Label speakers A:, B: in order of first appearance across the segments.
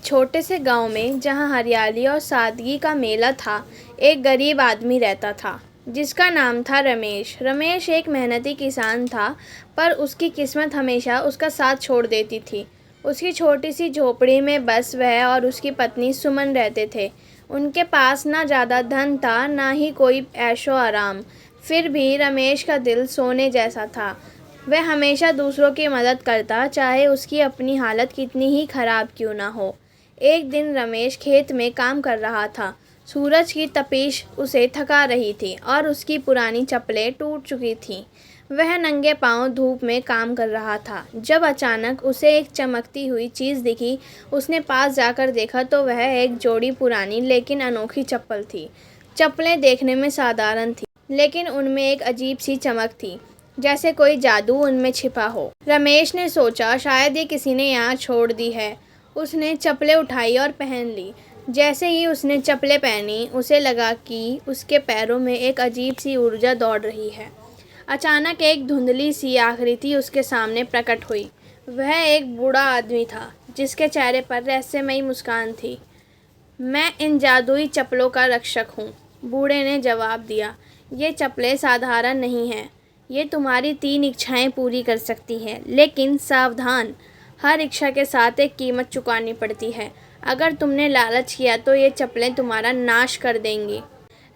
A: छोटे से गांव में जहां हरियाली और सादगी का मेला था, एक गरीब आदमी रहता था जिसका नाम था रमेश। रमेश एक मेहनती किसान था, पर उसकी किस्मत हमेशा उसका साथ छोड़ देती थी। उसकी छोटी सी झोपड़ी में बस वह और उसकी पत्नी सुमन रहते थे। उनके पास ना ज़्यादा धन था, ना ही कोई ऐशो आराम। फिर भी रमेश का दिल सोने जैसा था। वह हमेशा दूसरों की मदद करता, चाहे उसकी अपनी हालत कितनी ही खराब क्यों ना हो। एक दिन रमेश खेत में काम कर रहा था। सूरज की तपिश उसे थका रही थी और उसकी पुरानी चप्पलें टूट चुकी थीं। वह नंगे पांव धूप में काम कर रहा था, जब अचानक उसे एक चमकती हुई चीज़ दिखी। उसने पास जाकर देखा तो वह एक जोड़ी पुरानी लेकिन अनोखी चप्पल थी। चप्पलें देखने में साधारण थी, लेकिन उनमें एक अजीब सी चमक थी, जैसे कोई जादू उनमें छिपा हो। रमेश ने सोचा, शायद ये किसी ने यहाँ छोड़ दी है। उसने चप्पलें उठाई और पहन ली। जैसे ही उसने चप्पलें पहनी, उसे लगा कि उसके पैरों में एक अजीब सी ऊर्जा दौड़ रही है। अचानक एक धुंधली सी आकृति उसके सामने प्रकट हुई। वह एक बूढ़ा आदमी था, जिसके चेहरे पर रहस्यमयी मुस्कान थी। मैं इन जादुई चप्पलों का रक्षक हूँ, बूढ़े ने जवाब दिया। ये चप्पलें साधारण नहीं हैं। ये तुम्हारी 3 इच्छाएं पूरी कर सकती हैं, लेकिन सावधान, हर इच्छा के साथ एक कीमत चुकानी पड़ती है। अगर तुमने लालच किया तो ये चप्पलें तुम्हारा नाश कर देंगी।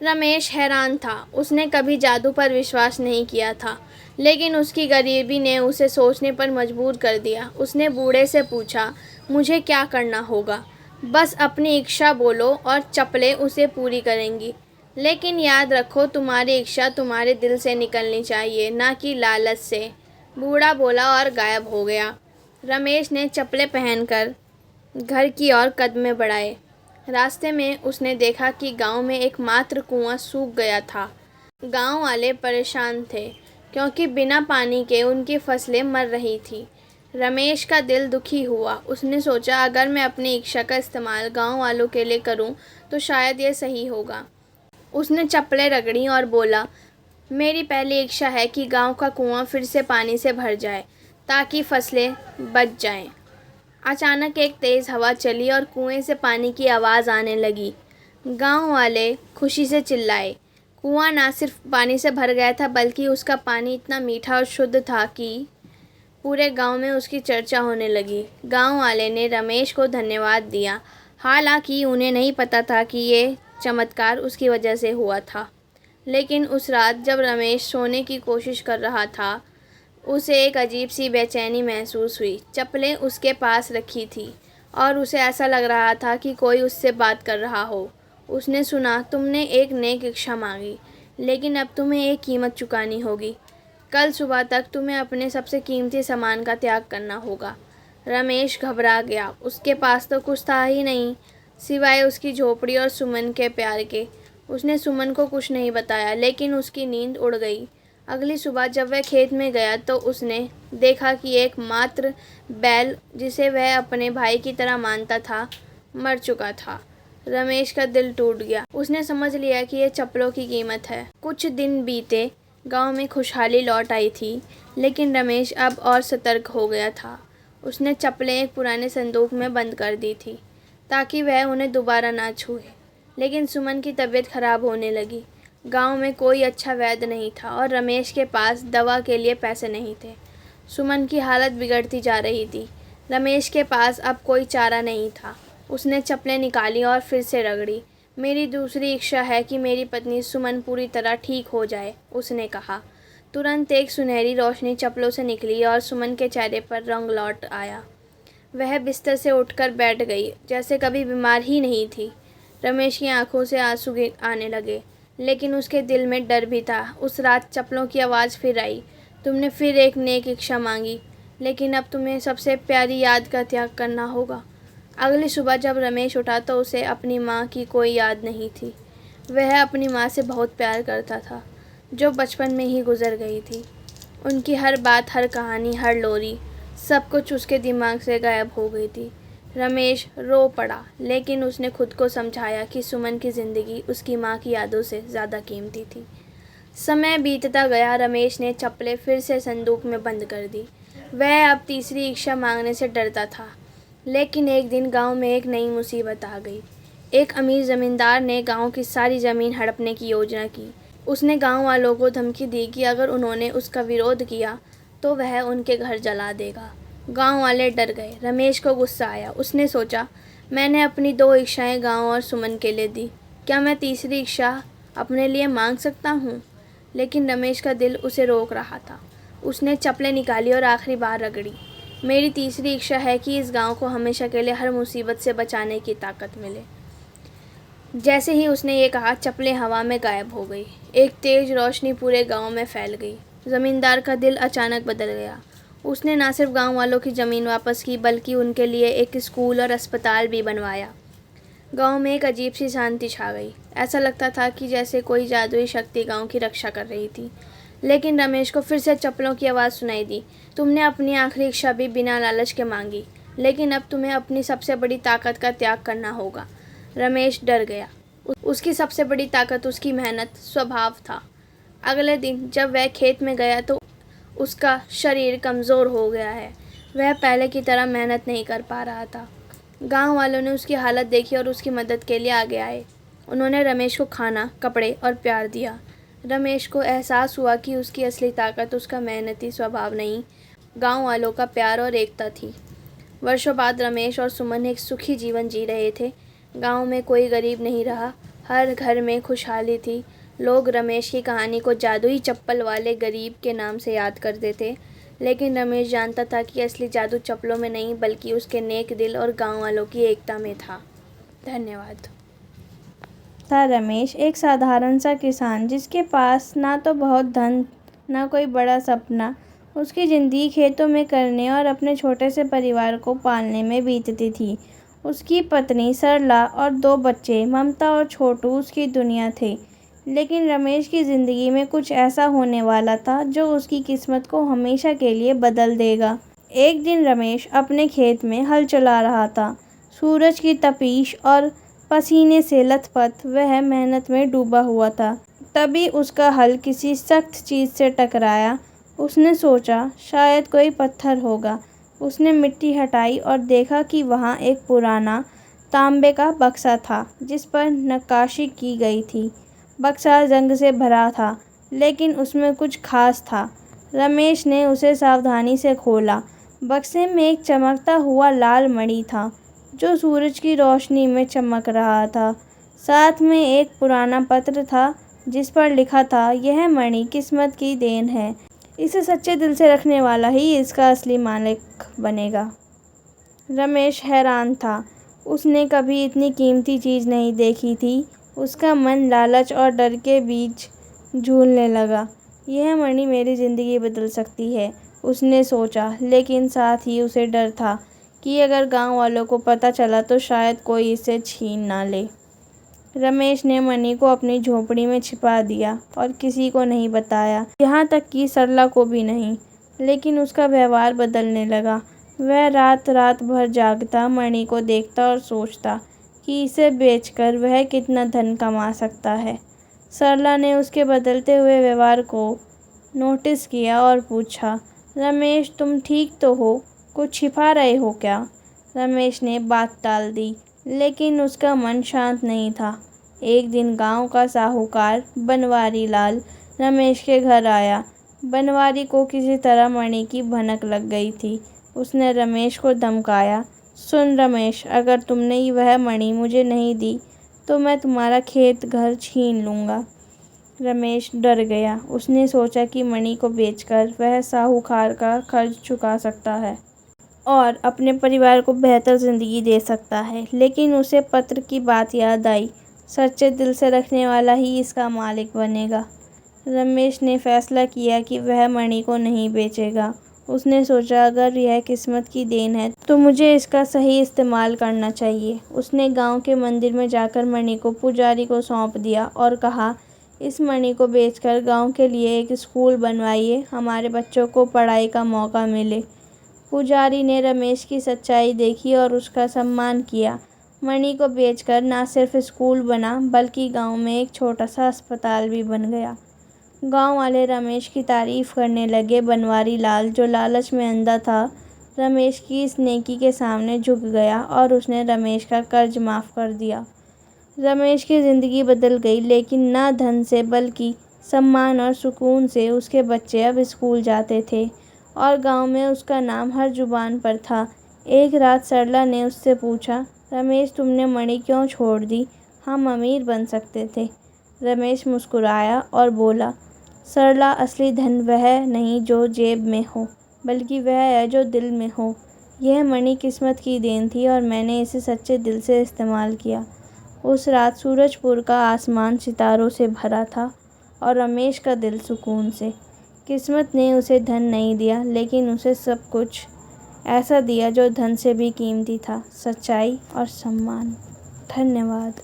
A: रमेश हैरान था। उसने कभी जादू पर विश्वास नहीं किया था, लेकिन उसकी गरीबी ने उसे सोचने पर मजबूर कर दिया। उसने बूढ़े से पूछा, मुझे क्या करना होगा? बस अपनी इच्छा बोलो और चप्पलें उसे पूरी करेंगी। लेकिन याद रखो, तुम्हारी इच्छा तुम्हारे दिल से निकलनी चाहिए, ना कि लालच से। बूढ़ा बोला और गायब हो गया। रमेश ने चप्पलें पहनकर घर की ओर कदम बढ़ाए। रास्ते में उसने देखा कि गांव में एकमात्र कुआं सूख गया था। गांव वाले परेशान थे, क्योंकि बिना पानी के उनकी फसलें मर रही थीं। रमेश का दिल दुखी हुआ। उसने सोचा, अगर मैं अपनी इच्छा का इस्तेमाल गांव वालों के लिए करूं, तो शायद ये सही होगा। उसने चप्पलें रगड़ी और बोला, मेरी पहली इच्छा है कि गांव का कुआं फिर से पानी से भर जाए, ताकि फसलें बच जाएं। अचानक एक तेज़ हवा चली और कुएं से पानी की आवाज़ आने लगी। गांव वाले खुशी से चिल्लाए। कुआं ना सिर्फ पानी से भर गया था, बल्कि उसका पानी इतना मीठा और शुद्ध था कि पूरे गांव में उसकी चर्चा होने लगी। गांव वाले ने रमेश को धन्यवाद दिया, हालांकि उन्हें नहीं पता था कि ये चमत्कार उसकी वजह से हुआ था। लेकिन उस रात जब रमेश सोने की कोशिश कर रहा था, उसे एक अजीब सी बेचैनी महसूस हुई। चप्पलें उसके पास रखी थी और उसे ऐसा लग रहा था कि कोई उससे बात कर रहा हो। उसने सुना, तुमने एक नेक इच्छा मांगी, लेकिन अब तुम्हें एक कीमत चुकानी होगी। कल सुबह तक तुम्हें अपने सबसे कीमती सामान का त्याग करना होगा। रमेश घबरा गया। उसके पास तो कुछ था ही नहीं, सिवाय उसकी झोपड़ी और सुमन के प्यार के। उसने सुमन को कुछ नहीं बताया, लेकिन उसकी नींद उड़ गई। अगली सुबह जब वह खेत में गया तो उसने देखा कि एकमात्र बैल, जिसे वह अपने भाई की तरह मानता था, मर चुका था। रमेश का दिल टूट गया। उसने समझ लिया कि यह चप्पलों की कीमत है। कुछ दिन बीते, गांव में खुशहाली लौट आई थी, लेकिन रमेश अब और सतर्क हो गया था। उसने चप्पलें एक पुराने संदूक में बंद कर दी थी, ताकि वह उन्हें दोबारा ना छुए। लेकिन सुमन की तबीयत खराब होने लगी। गांव में कोई अच्छा वैद्य नहीं था और रमेश के पास दवा के लिए पैसे नहीं थे। सुमन की हालत बिगड़ती जा रही थी। रमेश के पास अब कोई चारा नहीं था। उसने चप्पलें निकाली और फिर से रगड़ी। मेरी दूसरी इच्छा है कि मेरी पत्नी सुमन पूरी तरह ठीक हो जाए, उसने कहा। तुरंत एक सुनहरी रोशनी चप्पलों से निकली और सुमन के चेहरे पर रंग लौट आया। वह बिस्तर से उठकर बैठ गई, जैसे कभी बीमार ही नहीं थी। रमेश की आंखों से आंसू आने लगे, लेकिन उसके दिल में डर भी था। उस रात चप्पलों की आवाज़ फिर आई। तुमने फिर एक नेक इच्छा मांगी, लेकिन अब तुम्हें सबसे प्यारी याद का त्याग करना होगा। अगली सुबह जब रमेश उठा तो उसे अपनी माँ की कोई याद नहीं थी। वह अपनी माँ से बहुत प्यार करता था, जो बचपन में ही गुजर गई थी। उनकी हर बात, हर कहानी, हर लोरी, सब कुछ उसके दिमाग से गायब हो गई थी। रमेश रो पड़ा, लेकिन उसने खुद को समझाया कि सुमन की ज़िंदगी उसकी माँ की यादों से ज़्यादा कीमती थी। समय बीतता गया। रमेश ने चप्पलें फिर से संदूक में बंद कर दी। वह अब तीसरी इच्छा मांगने से डरता था। लेकिन एक दिन गांव में एक नई मुसीबत आ गई। एक अमीर जमींदार ने गांव की सारी ज़मीन हड़पने की योजना की। उसने गांव वालों को धमकी दी कि अगर उन्होंने उसका विरोध किया तो वह उनके घर जला देगा। गांव वाले डर गए। रमेश को गुस्सा आया। उसने सोचा, मैंने अपनी 2 इच्छाएं गांव और सुमन के लिए दी, क्या मैं तीसरी इच्छा अपने लिए मांग सकता हूँ? लेकिन रमेश का दिल उसे रोक रहा था। उसने चप्पलें निकाली और आखिरी बार रगड़ी। मेरी तीसरी इच्छा है कि इस गांव को हमेशा के लिए हर मुसीबत से बचाने की ताकत मिले। जैसे ही उसने ये कहा, चप्पलें हवा में गायब हो गई। एक तेज रोशनी पूरे गांव में फैल गई। जमींदार का दिल अचानक बदल गया। उसने न सिर्फ गांव वालों की ज़मीन वापस की, बल्कि उनके लिए एक स्कूल और अस्पताल भी बनवाया। गांव में एक अजीब सी शांति छा गई। ऐसा लगता था कि जैसे कोई जादुई शक्ति गांव की रक्षा कर रही थी। लेकिन रमेश को फिर से चप्पलों की आवाज़ सुनाई दी। तुमने अपनी आखिरी इच्छा भी बिना लालच के मांगी, लेकिन अब तुम्हें अपनी सबसे बड़ी ताकत का त्याग करना होगा। रमेश डर गया। उसकी सबसे बड़ी ताकत उसकी मेहनत, स्वभाव था। अगले दिन जब वह खेत में गया तो उसका शरीर कमज़ोर हो गया है। वह पहले की तरह मेहनत नहीं कर पा रहा था। गांव वालों ने उसकी हालत देखी और उसकी मदद के लिए आगे आए। उन्होंने रमेश को खाना, कपड़े और प्यार दिया। रमेश को एहसास हुआ कि उसकी असली ताकत उसका मेहनती स्वभाव नहीं, गांव वालों का प्यार और एकता थी। वर्षों बाद रमेश और सुमन एक सुखी जीवन जी रहे थे। गांव में कोई गरीब नहीं रहा, हर घर में खुशहाली थी। लोग रमेश की कहानी को जादुई चप्पल वाले गरीब के नाम से याद करते थे, लेकिन रमेश जानता था कि असली जादू चप्पलों में नहीं, बल्कि उसके नेक दिल और गांव वालों की एकता में था। धन्यवाद।
B: था रमेश, एक साधारण सा किसान जिसके पास ना तो बहुत धन, ना कोई बड़ा सपना। उसकी ज़िंदगी खेतों में करने और अपने छोटे से परिवार को पालने में बीतती थी। उसकी पत्नी सरला और 2 बच्चे ममता और छोटू उसकी दुनिया थे। लेकिन रमेश की ज़िंदगी में कुछ ऐसा होने वाला था जो उसकी किस्मत को हमेशा के लिए बदल देगा। एक दिन रमेश अपने खेत में हल चला रहा था। सूरज की तपिश और पसीने से लथपथ वह मेहनत में डूबा हुआ था। तभी उसका हल किसी सख्त चीज़ से टकराया। उसने सोचा, शायद कोई पत्थर होगा। उसने मिट्टी हटाई और देखा कि वहाँ एक पुराना तांबे का बक्सा था जिस पर नक्काशी की गई थी। बक्सा जंग से भरा था, लेकिन उसमें कुछ खास था। रमेश ने उसे सावधानी से खोला। बक्से में एक चमकता हुआ लाल मणि था जो सूरज की रोशनी में चमक रहा था। साथ में एक पुराना पत्र था जिस पर लिखा था, यह मणि किस्मत की देन है, इसे सच्चे दिल से रखने वाला ही इसका असली मालिक बनेगा। रमेश हैरान था। उसने कभी इतनी कीमती चीज़ नहीं देखी थी। उसका मन लालच और डर के बीच झूलने लगा। यह मणि मेरी ज़िंदगी बदल सकती है, उसने सोचा, लेकिन साथ ही उसे डर था कि अगर गांव वालों को पता चला तो शायद कोई इसे छीन ना ले। रमेश ने मणि को अपनी झोपड़ी में छिपा दिया और किसी को नहीं बताया, यहाँ तक कि सरला को भी नहीं। लेकिन उसका व्यवहार बदलने लगा। वह रात रात भर जागता, मणि को देखता और सोचता कि इसे बेचकर वह कितना धन कमा सकता है। सरला ने उसके बदलते हुए व्यवहार को नोटिस किया और पूछा, रमेश तुम ठीक तो हो? कुछ छिपा रहे हो क्या? रमेश ने बात टाल दी, लेकिन उसका मन शांत नहीं था। एक दिन गांव का साहूकार बनवारी लाल रमेश के घर आया। बनवारी को किसी तरह मणि की भनक लग गई थी। उसने रमेश को धमकाया, सुन रमेश, अगर तुमने वह मणि मुझे नहीं दी तो मैं तुम्हारा खेत घर छीन लूँगा। रमेश डर गया। उसने सोचा कि मणि को बेचकर वह साहूकार का कर्ज चुका सकता है और अपने परिवार को बेहतर ज़िंदगी दे सकता है। लेकिन उसे पत्र की बात याद आई, सच्चे दिल से रखने वाला ही इसका मालिक बनेगा। रमेश ने फैसला किया कि वह मणि को नहीं बेचेगा। उसने सोचा, अगर यह किस्मत की देन है तो मुझे इसका सही इस्तेमाल करना चाहिए। उसने गांव के मंदिर में जाकर मणि को पुजारी को सौंप दिया और कहा, इस मणि को बेचकर गांव के लिए एक स्कूल बनवाइए, हमारे बच्चों को पढ़ाई का मौका मिले। पुजारी ने रमेश की सच्चाई देखी और उसका सम्मान किया। मणि को बेचकर ना सिर्फ स्कूल बना, बल्कि गांव में एक छोटा सा अस्पताल भी बन गया। गांव वाले रमेश की तारीफ करने लगे। बनवारी लाल, जो लालच में अंधा था, रमेश की इस नेकी के सामने झुक गया और उसने रमेश का कर्ज माफ़ कर दिया। रमेश की ज़िंदगी बदल गई, लेकिन ना धन से बल्कि सम्मान और सुकून से। उसके बच्चे अब स्कूल जाते थे और गांव में उसका नाम हर जुबान पर था। एक रात सरला ने उससे पूछा, रमेश तुमने मणि क्यों छोड़ दी? हम अमीर बन सकते थे। रमेश मुस्कुराया और बोला, सरला असली धन वह नहीं जो जेब में हो, बल्कि वह है जो दिल में हो। यह मणि किस्मत की देन थी और मैंने इसे सच्चे दिल से इस्तेमाल किया। उस रात सूरजपुर का आसमान सितारों से भरा था और रमेश का दिल सुकून से। किस्मत ने उसे धन नहीं दिया, लेकिन उसे सब कुछ ऐसा दिया जो धन से भी कीमती था, सच्चाई और सम्मान। धन्यवाद।